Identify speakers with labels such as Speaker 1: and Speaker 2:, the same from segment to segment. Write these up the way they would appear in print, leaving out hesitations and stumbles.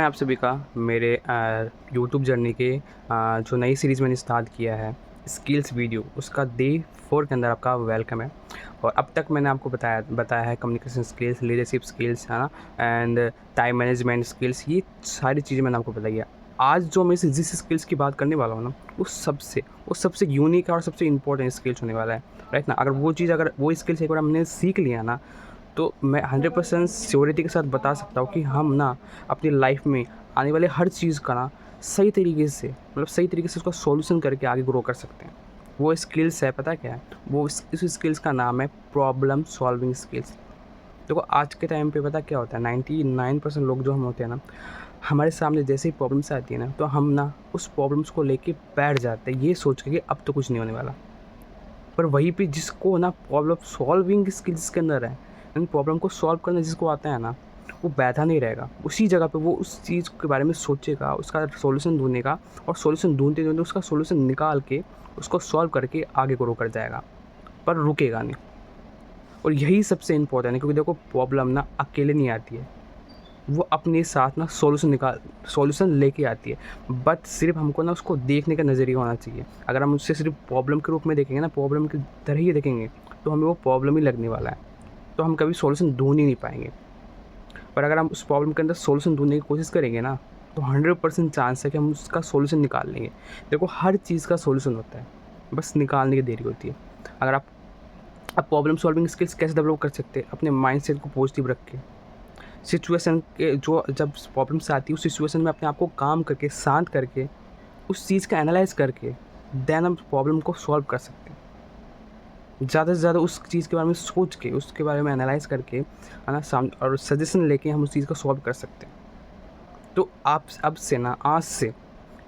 Speaker 1: मैं आप सभी का मेरे यूट्यूब जर्नी के जो नई सीरीज़ मैंने स्टार्ट किया है स्किल्स वीडियो, उसका डे 4 के अंदर आपका वेलकम है। और अब तक मैंने आपको बताया है कम्युनिकेशन स्किल्स, लीडरशिप स्किल्स, है ना, एंड टाइम मैनेजमेंट स्किल्स, ये सारी चीज़ें मैंने आपको बताई है। आज जो मैं जिस स्किल्स की बात करने वाला हूँ ना, वो सबसे यूनिक और सबसे इंपॉर्टेंट स्किल्स होने वाला है, राइट ना। अगर वो स्किल्स एक बार हमने सीख लिया ना, तो मैं 100% श्योरिटी के साथ बता सकता हूँ कि हम ना अपनी लाइफ में आने वाले हर चीज़ का ना सही तरीके से उसका सॉल्यूशन करके आगे ग्रो कर सकते हैं। वो स्किल्स है, पता क्या है? वो इस स्किल्स का नाम है प्रॉब्लम सॉल्विंग स्किल्स। देखो आज के टाइम पे पता क्या होता है, 99% लोग जो हम होते हैं ना, हमारे सामने जैसे ही प्रॉब्लम्स आती है ना, तो हम ना उस प्रॉब्लम्स को लेके बैठ जाते हैं ये सोच के कि अब तो कुछ नहीं होने वाला। पर वहीं पे जिसको ना प्रॉब्लम सॉल्विंग स्किल्स के अंदर है, यानी प्रॉब्लम को सॉल्व करना जिसको आता है ना, वो बैठा नहीं रहेगा उसी जगह पे। वो उस चीज़ के बारे में सोचेगा, उसका सॉल्यूशन ढूंढेगा, और सॉल्यूशन ढूंढते ढूंढते उसका सॉल्यूशन निकाल के उसको सॉल्व करके आगे ग्रो कर जाएगा, पर रुकेगा नहीं। और यही सबसे इम्पोर्टेंट है, क्योंकि देखो प्रॉब्लम ना अकेले नहीं आती है, वो अपने साथ ना सॉल्यूशन लेके आती है। बट सिर्फ हमको ना उसको देखने का नज़रिया होना चाहिए। अगर हम उससे सिर्फ प्रॉब्लम के रूप में देखेंगे ना, प्रॉब्लम की तरह ही देखेंगे, तो हमें वो प्रॉब्लम ही लगने वाला है, तो हम कभी सॉल्यूशन ढूंढ ही नहीं पाएंगे। पर अगर हम उस प्रॉब्लम के अंदर सॉल्यूशन ढूंढने की कोशिश करेंगे ना, तो 100% चांस है कि हम उसका सॉल्यूशन निकाल लेंगे। देखो हर चीज़ का सॉल्यूशन होता है, बस निकालने की देरी होती है। अगर आप प्रॉब्लम सॉल्विंग स्किल्स कैसे डेवलप कर सकते हैं? अपने माइंडसेट को पॉजिटिव रख के, सिचुएशन के जो जब प्रॉब्लम्स आती है उस सिचुएशन में अपने आप को काम करके, शांत करके, उस चीज़ का एनालाइज़ करके, देन हम प्रॉब्लम को सॉल्व कर सकते हैं। ज़्यादा से ज़्यादा उस चीज़ के बारे में सोच के, उसके बारे में एनालाइज़ करके, है ना, और सजेशन लेके हम उस चीज़ को सॉल्व कर सकते हैं। तो आप अब से ना, आज से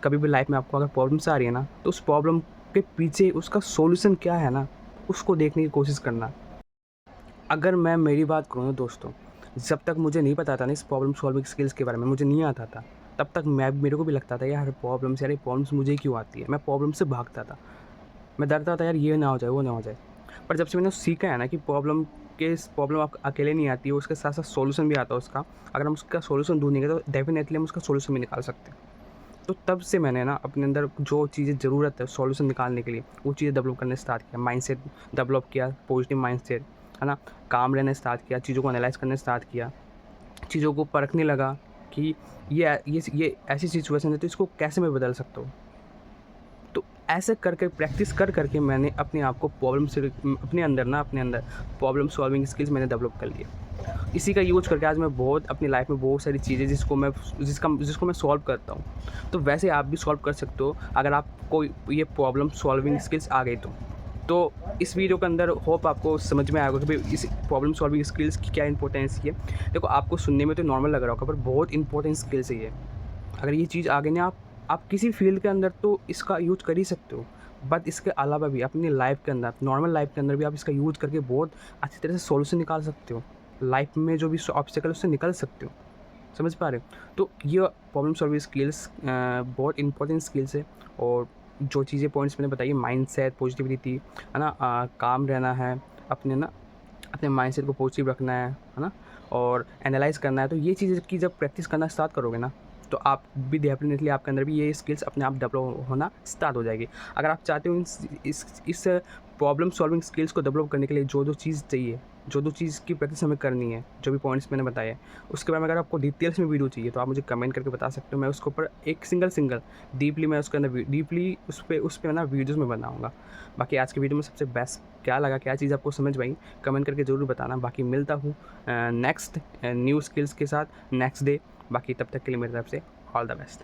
Speaker 1: कभी भी लाइफ में आपको अगर प्रॉब्लम्स आ रही है ना, तो उस प्रॉब्लम के पीछे उसका सॉल्यूशन क्या है ना, उसको देखने की कोशिश करना। अगर मैं मेरी बात करूँ ना दोस्तों, जब तक मुझे नहीं पता था ना इस प्रॉब्लम सॉल्विंग स्किल्स के बारे में, मुझे नहीं आता था, तब तक मेरे को भी लगता था यार प्रॉब्लम्स, यार ये प्रॉब्लम्स मुझे क्यों आती है। मैं प्रॉब्लम से भागता था, मैं डरता था यार ये ना हो जाए, वो ना हो जाए। पर जब से मैंने सीखा है ना कि प्रॉब्लम आप अकेले नहीं आती है, उसके साथ साथ सॉल्यूशन भी आता है उसका। अगर हम उसका सॉल्यूशन ढूंढेंगे तो डेफिनेटली हम उसका सॉल्यूशन भी निकाल सकते हैं। तो तब से मैंने ना अपने अंदर जो चीज़ें ज़रूरत है सॉल्यूशन निकालने के लिए, वो चीज़ें डेवलप करने स्टार्ट किया। माइंडसेट डेवलप किया, पॉजिटिव माइंडसेट, है ना, काम रहना स्टार्ट किया, चीज़ों को एनालाइज़ करना स्टार्ट किया, चीज़ों को परखने लगा कि ये ऐसी सिचुएशन है तो इसको कैसे मैं बदल सकता हूँ। तो ऐसे करके प्रैक्टिस करके मैंने अपने आप को अपने अंदर प्रॉब्लम सॉल्विंग स्किल्स मैंने डेवलप कर लिए। इसी का यूज़ करके आज मैं बहुत अपनी लाइफ में बहुत सारी चीज़ें जिसको मैं सॉल्व करता हूँ। तो वैसे आप भी सॉल्व कर सकते हो अगर आपको ये प्रॉब्लम सॉल्विंग स्किल्स आ गई तो इस वीडियो के अंदर होप आपको समझ में आएगा कि भाई इस प्रॉब्लम सॉल्विंग स्किल्स की क्या इंपॉर्टेंस है। देखो आपको सुनने में तो नॉर्मल लग रहा होगा, पर बहुत इंपॉर्टेंट स्किल्स है ये। अगर ये चीज़ आ गई ना, आप किसी फील्ड के अंदर तो इसका यूज़ कर ही सकते हो, बट इसके अलावा भी अपनी लाइफ के अंदर, नॉर्मल लाइफ के अंदर भी आप इसका यूज़ करके बहुत अच्छी तरह से सॉल्यूशन निकाल सकते हो। लाइफ में जो भी ऑब्स्टेकल उससे निकल सकते हो। समझ पा रहे हो? तो ये प्रॉब्लम सॉल्विंग स्किल्स बहुत इंपॉर्टेंट स्किल्स है। और जो चीज़ें पॉइंट्स मैंने बताई, माइंडसेट, पॉजिटिविटी, है ना, काम रहना है, अपने माइंडसेट को पॉजिटिव रखना है ना, और एनालाइज़ करना है। तो ये चीज़ें की जब प्रैक्टिस करना स्टार्ट करोगे ना, तो आप भी डेफिनेटली आपके अंदर भी ये स्किल्स अपने आप डेवलप होना स्टार्ट हो जाएगी। अगर आप चाहते हो इस प्रॉब्लम सॉल्विंग स्किल्स को डेवलप करने के लिए जो चीज़ चाहिए, जो चीज़ की प्रैक्टिस हमें करनी है, जो भी पॉइंट्स मैंने बताए हैं, उसके बारे में अगर आपको डिटेल्स में वीडियो चाहिए तो आप मुझे कमेंट करके बता सकते हो। मैं उसके ऊपर एक सिंगल डीपली मैं उसके अंदर डीपली उस पे ना वीडियोज़ में बनाऊँगा। बाकी आज की वीडियो में सबसे बेस्ट क्या लगा, क्या चीज़ आपको समझ में आई, कमेंट करके ज़रूर बताना। बाकी मिलता हूँ नेक्स्ट न्यू स्किल्स के साथ नेक्स्ट डे। बाकी तब तक के लिए मेरी तरफ से ऑल द बेस्ट।